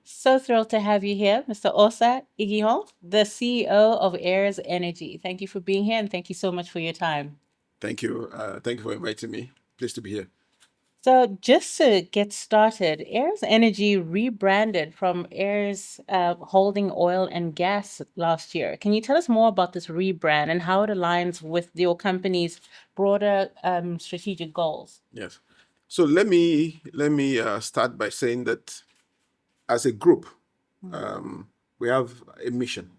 So thrilled to have you here, Mr. Osayande Igiehon, the CEO of Heirs Energy. Thank you for being here and thank you so much for your time. Thank you. Thank you for inviting me. Pleased to be here. So, just to get started, Heirs Energy rebranded from Heirs Holding Oil and Gas last year. Can you tell us more about this rebrand and how it aligns with your company's broader strategic goals? Yes. So let me start by saying that as a group, we have a mission,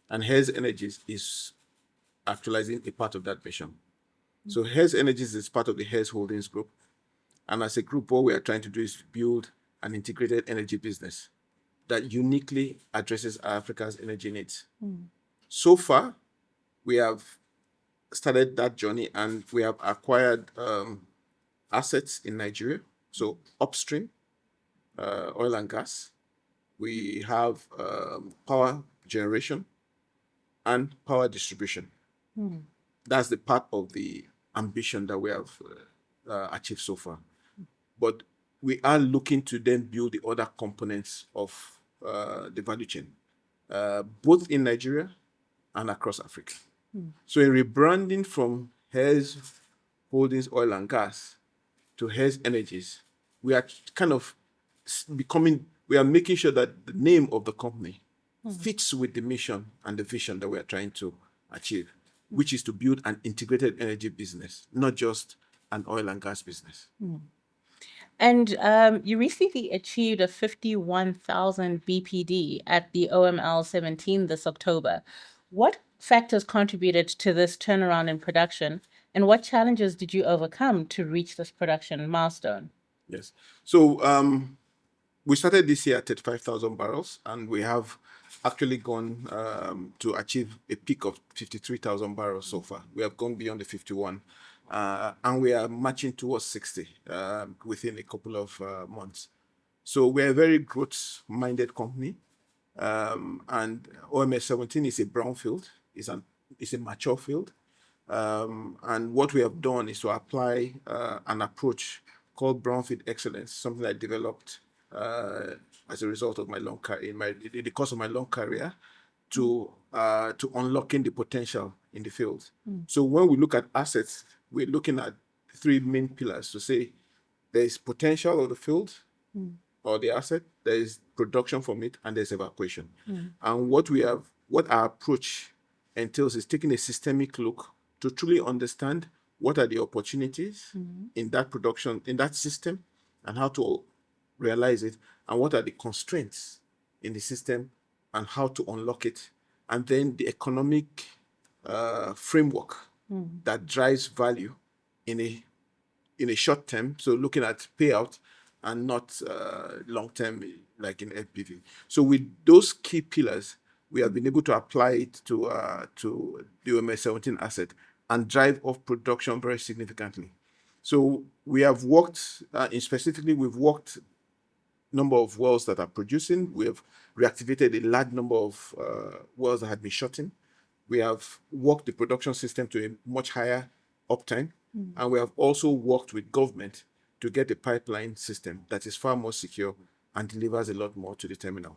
and Heirs Energies is actualizing a part of that mission. So Heirs Energies is part of the Heirs Holdings Group, and as a group, what we are trying to do is build an integrated energy business that uniquely addresses Africa's energy needs. So far, we have started that journey, and we have acquired assets in Nigeria. So upstream, oil and gas. We have power generation and power distribution. That's the part of the ambition that we have achieved so far. But we are looking to then build the other components of the value chain, both in Nigeria and across Africa. So in rebranding from Heirs Holdings Oil and Gas to Heirs Energies, we are kind of we are making sure that the name of the company fits with the mission and the vision that we are trying to achieve, which is to build an integrated energy business, not just an oil and gas business. And you recently achieved a 51,000 BPD at the OML 17 this October. What factors contributed to this turnaround in production, and what challenges did you overcome to reach this production milestone? Yes. So we started this year at 35,000 barrels, and we have actually gone to achieve a peak of 53,000 barrels so far. We have gone beyond the 51, and we are marching towards 60 within a couple of months. So we're a very growth-minded company, and OMS 17 is a brownfield. It's a mature field. And what we have done is to apply an approach called brownfield excellence, something I developed as a result of my long career, in the course of my long career, to unlocking the potential in the field. So when we look at assets, we're looking at three main pillars to say there is potential of the field or the asset, there is production from it, and there's evacuation. And what our approach entails is taking a systemic look to truly understand what are the opportunities in that production, in that system, and how to realize it, and what are the constraints in the system and how to unlock it, and then the economic framework that drives value in a short term, so looking at payout and not long term like in FPV. So with those key pillars, we have been able to apply it to the OMS 17 asset and drive off production very significantly. So we have worked we've worked number of wells that are producing. We have reactivated a large number of wells that had been shut in. We have worked the production system to a much higher uptime, and we have also worked with government to get a pipeline system that is far more secure and delivers a lot more to the terminal.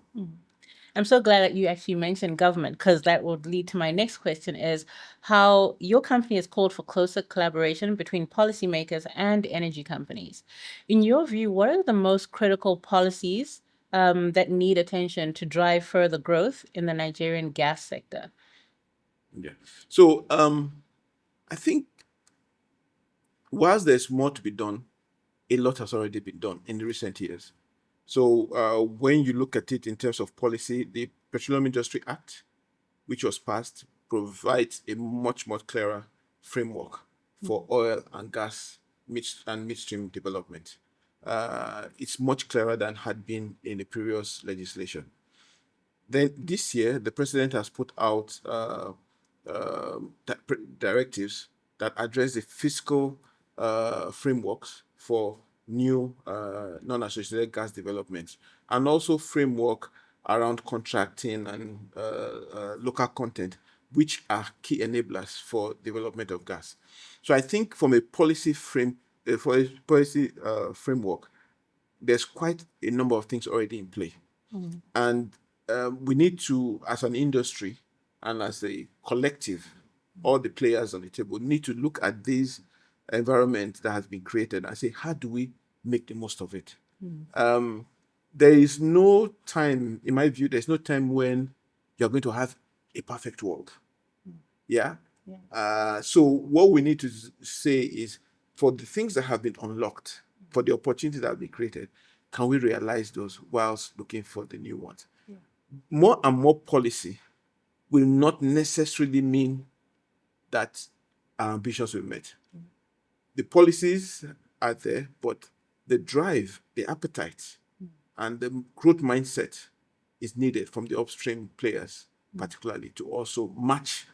I'm so glad that you actually mentioned government, because that would lead to my next question, is how your company has called for closer collaboration between policymakers and energy companies. In your view, what are the most critical policies that need attention to drive further growth in the Nigerian gas sector? Yeah. So I think whilst there's more to be done, a lot has already been done in the recent years. So when you look at it in terms of policy, the Petroleum Industry Act, which was passed, provides a much more clearer framework for oil and gas midstream development. It's much clearer than had been in the previous legislation. Then this year, the president has put out directives that address the fiscal frameworks for new non-associated gas developments, and also framework around contracting and local content, which are key enablers for development of gas. So I think from a policy framework, there's quite a number of things already in play. And we need to, as an industry and as a collective, all the players on the table need to look at this environment that has been created and say, how do we make the most of it? There is no time, in my view, there's no time when you're going to have a perfect world. Yeah. So what we need to say is, for the things that have been unlocked, for the opportunities that have been created, can we realize those whilst looking for the new ones? More and more policy will not necessarily mean that our ambitions will be met. The policies are there, but the drive, the appetite, and the growth mindset is needed from the upstream players, particularly, to also match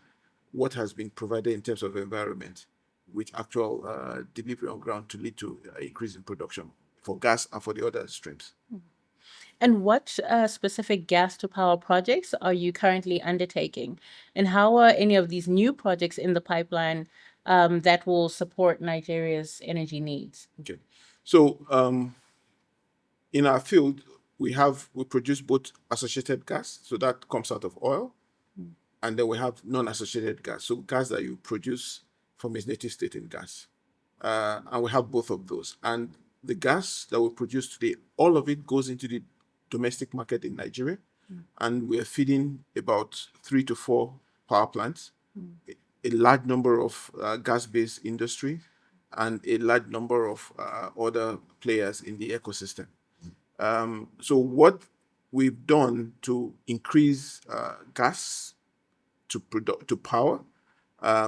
what has been provided in terms of environment with actual delivery on ground to lead to increase in production for gas and for the other streams. And what specific gas to power projects are you currently undertaking? And how are any of these new projects in the pipeline that will support Nigeria's energy needs? Okay. So in our field, we produce both associated gas, so that comes out of oil, and then we have non-associated gas, so gas that you produce from its native state in gas. And we have both of those. And the gas that we produce today, all of it goes into the domestic market in Nigeria, and we are feeding about 3 to 4 power plants, a large number of gas-based industry, and a large number of other players in the ecosystem. So what we've done to increase gas to power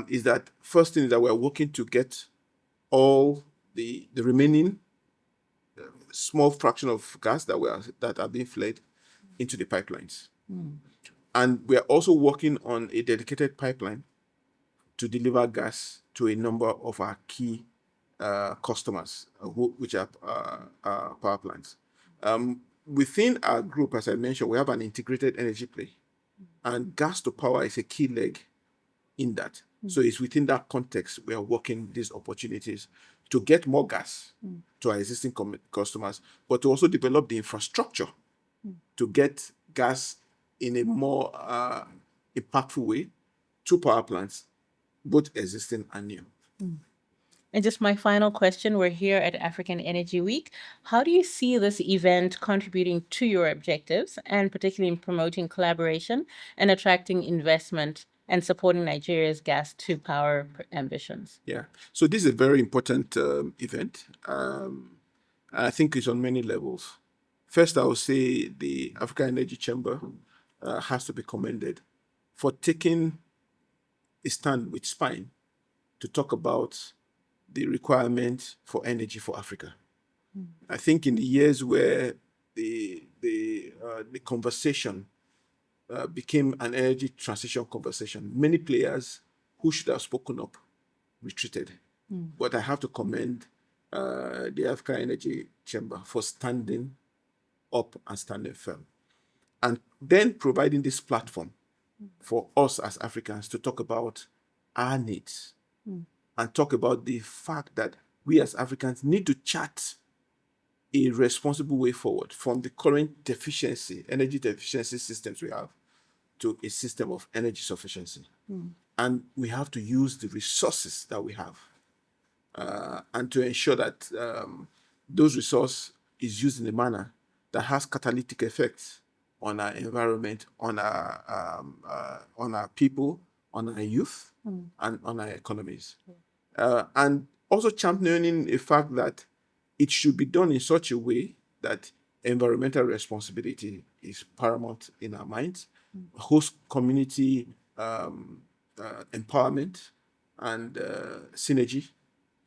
is that, first thing is that we're working to get all the remaining small fraction of gas that are being fled into the pipelines. And we are also working on a dedicated pipeline to deliver gas to a number of our key customers, which are power plants. Within our group, as I mentioned, we have an integrated energy play, and gas to power is a key leg in that. So it's within that context we are working these opportunities to get more gas to our existing customers, but to also develop the infrastructure to get gas in a more impactful way to power plants, both existing and new. And just my final question, we're here at African Energy Week. How do you see this event contributing to your objectives, and particularly in promoting collaboration and attracting investment and supporting Nigeria's gas to power ambitions? Yeah, so this is a very important event. I think it's on many levels. First, I would say the African Energy Chamber has to be commended for taking a stand with spine to talk about the requirement for energy for Africa. I think in the years where the conversation became an energy transition conversation, many players who should have spoken up retreated. But I have to commend the African Energy Chamber for standing up and standing firm, and then providing this platform for us as Africans to talk about our needs and talk about the fact that we as Africans need to chart a responsible way forward from the current energy deficiency systems we have, to a system of energy sufficiency. And we have to use the resources that we have and to ensure that those resources is used in a manner that has catalytic effects on our environment, on our people, on our youth, and on our economies. And also championing the fact that it should be done in such a way that environmental responsibility is paramount in our minds. Host community empowerment and synergy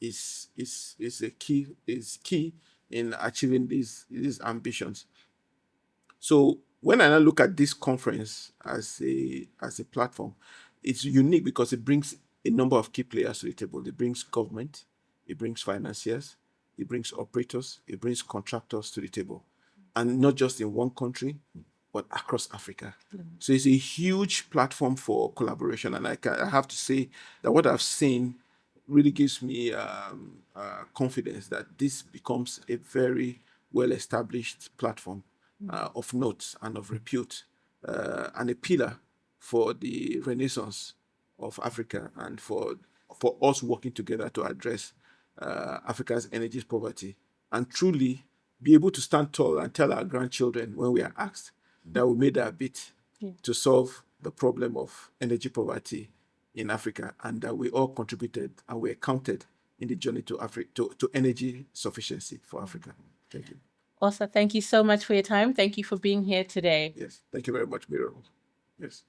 is key in achieving these ambitions. So when I now look at this conference as a platform, it's unique because it brings a number of key players to the table. It brings government, it brings financiers, it brings operators, it brings contractors to the table, and not just in one country, but across Africa. So it's a huge platform for collaboration, and I have to say that what I've seen really gives me confidence that this becomes a very well-established platform of note and of repute, and a pillar for the renaissance of Africa and for us working together to address Africa's energy poverty and truly be able to stand tall and tell our grandchildren when we are asked that we made our bit to solve the problem of energy poverty in Africa, and that we all contributed and were counted in the journey to to energy sufficiency for Africa. Thank you. Osa, thank you so much for your time. Thank you for being here today. Yes, thank you very much, Miro. Yes.